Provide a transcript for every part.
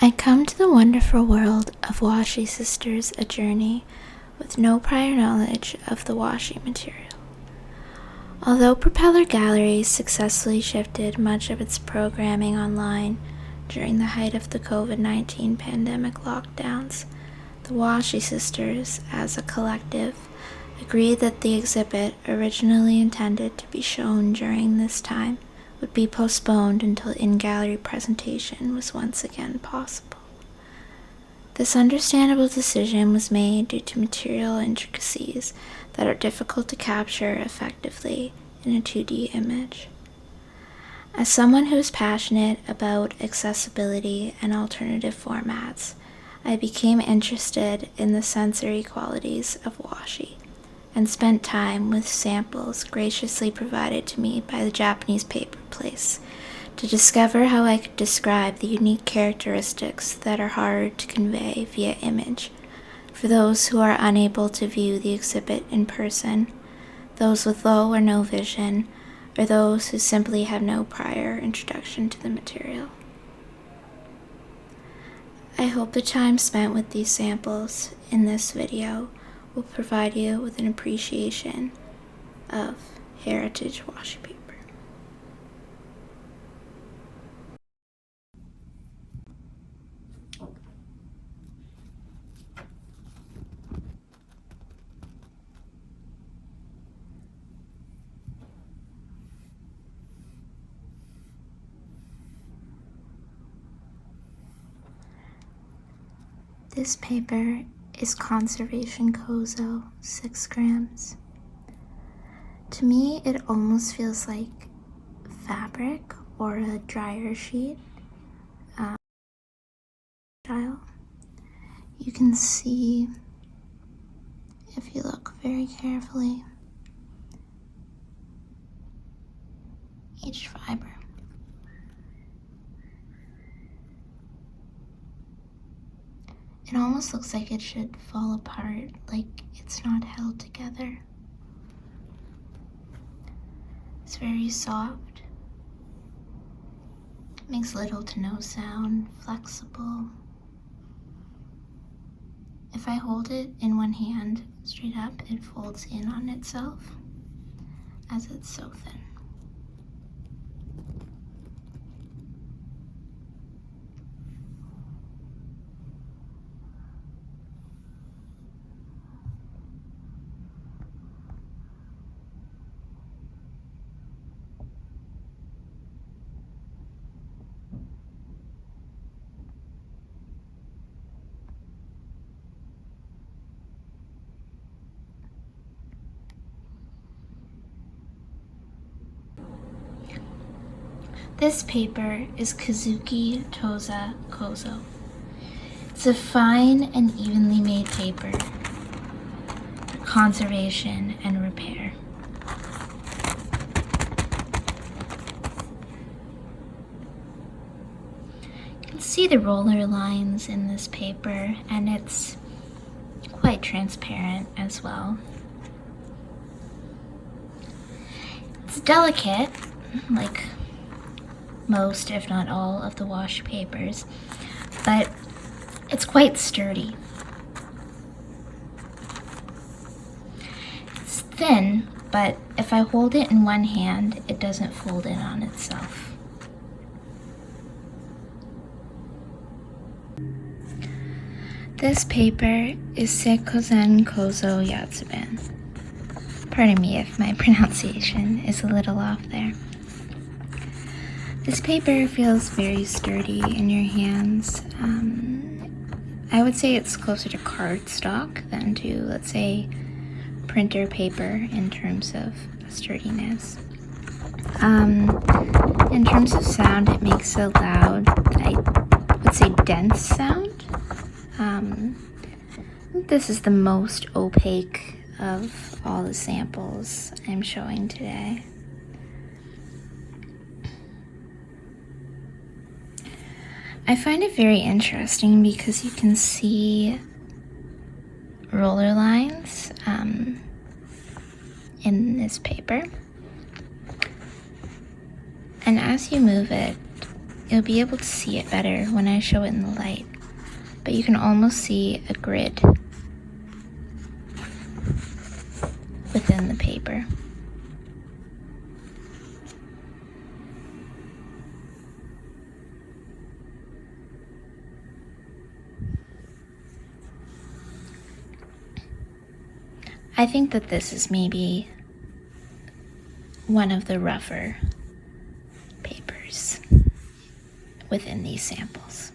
I come to the wonderful world of Washi Sisters a journey with no prior knowledge of the washi material. Although Propeller Galleries successfully shifted much of its programming online during the height of the COVID-19 pandemic lockdowns, the Washi Sisters, as a collective, agreed that the exhibit originally intended to be shown during this time would be postponed until in-gallery presentation was once again possible. This understandable decision was made due to material intricacies that are difficult to capture effectively in a 2D image. As someone who is passionate about accessibility and alternative formats, I became interested in the sensory qualities of washi and spent time with samples graciously provided to me by the Japanese paper place to discover how I could describe the unique characteristics that are hard to convey via image for those who are unable to view the exhibit in person, those with low or no vision, or those who simply have no prior introduction to the material. I hope the time spent with these samples in this video will provide you with an appreciation of heritage washi paper. This paper is conservation Kozo, 6 grams. To me, it almost feels like fabric or a dryer sheet style. You can see, if you look very carefully, each fiber. It almost looks like it should fall apart, like it's not held together. It's very soft, makes little to no sound, flexible. If I hold it in one hand straight up, it folds in on itself as it's so thin. This paper is Kizuki Tosa Kozo. It's a fine and evenly made paper for conservation and repair. You can see the roller lines in this paper, and it's quite transparent as well. It's delicate, like most, if not all, of the washi papers, but it's quite sturdy. It's thin, but if I hold it in one hand, it doesn't fold in on itself. This paper is Seikosen Kozo Yotsuban. Pardon me if my pronunciation is a little off there. This paper feels very sturdy in your hands. I would say it's closer to cardstock than to, let's say, printer paper in terms of sturdiness. In terms of sound, it makes a loud, I would say, dense sound. This is the most opaque of all the samples I'm showing today. I find it very interesting because you can see roller lines in this paper. And as you move it, you'll be able to see it better when I show it in the light, but you can almost see a grid within the paper. I think that this is maybe one of the rougher papers within these samples.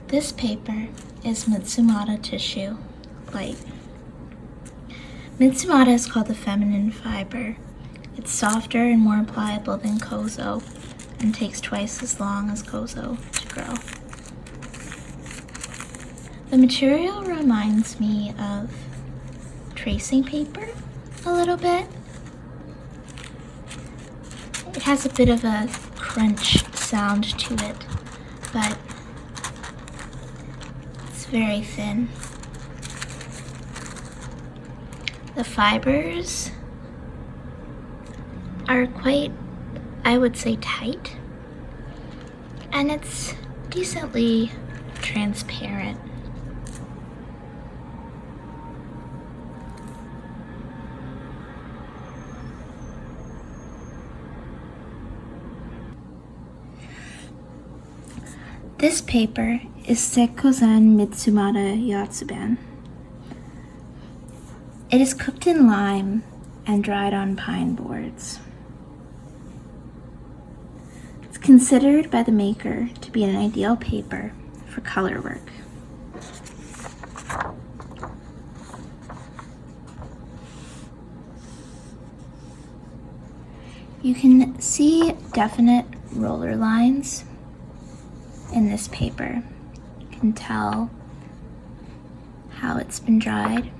This paper is Mitsumata tissue light. Mitsumata is called the feminine fiber. It's softer and more pliable than Kozo and takes twice as long as Kozo to grow. The material reminds me of tracing paper a little bit. It has a bit of a crunch sound to it, but it's very thin. The fibers are quite, I would say, tight, and it's decently transparent. This paper is Seikosen Mitsumata Yotsuban. It is cooked in lime and dried on pine boards. It's considered by the maker to be an ideal paper for color work. You can see definite roller lines in this paper. You can tell how it's been dried.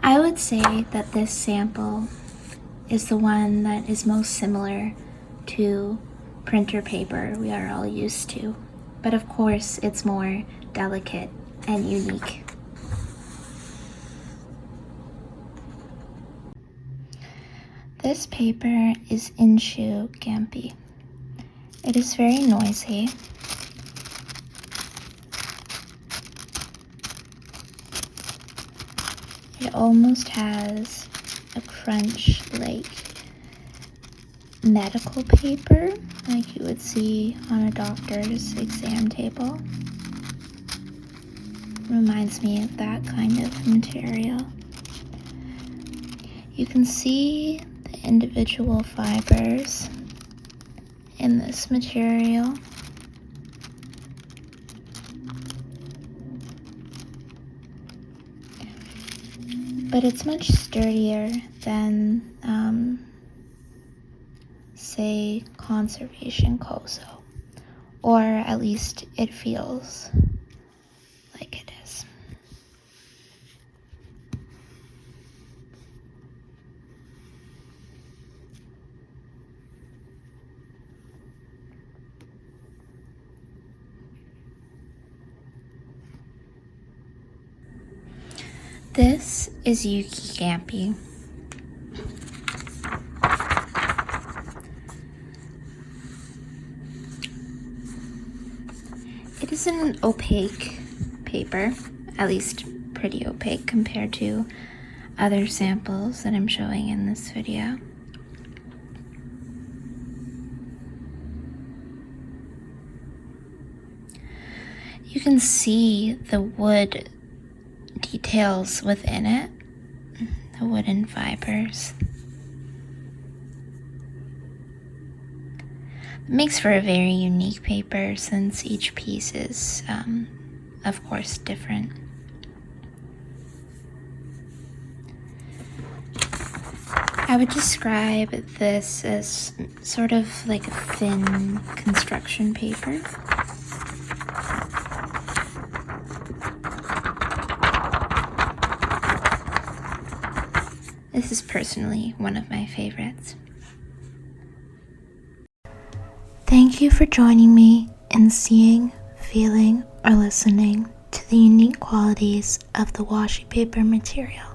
I would say that this sample is the one that is most similar to printer paper we are all used to, but of course it's more delicate and unique. This paper is Inshu Gampi. It is very noisy. It almost has a crunch like medical paper, like you would see on a doctor's exam table. Reminds me of that kind of material. You can see the individual fibers in this material. But it's much sturdier than, say, conservation Kozo, or at least it feels like it is. This is Yuki Gampi. It is an opaque paper, at least pretty opaque compared to other samples that I'm showing in this video. You can see the wood details within it, the wooden fibers. It makes for a very unique paper since each piece is, of course, different. I would describe this as sort of like a thin construction paper. This is personally one of my favorites. Thank you for joining me in seeing, feeling, or listening to the unique qualities of the washi paper material.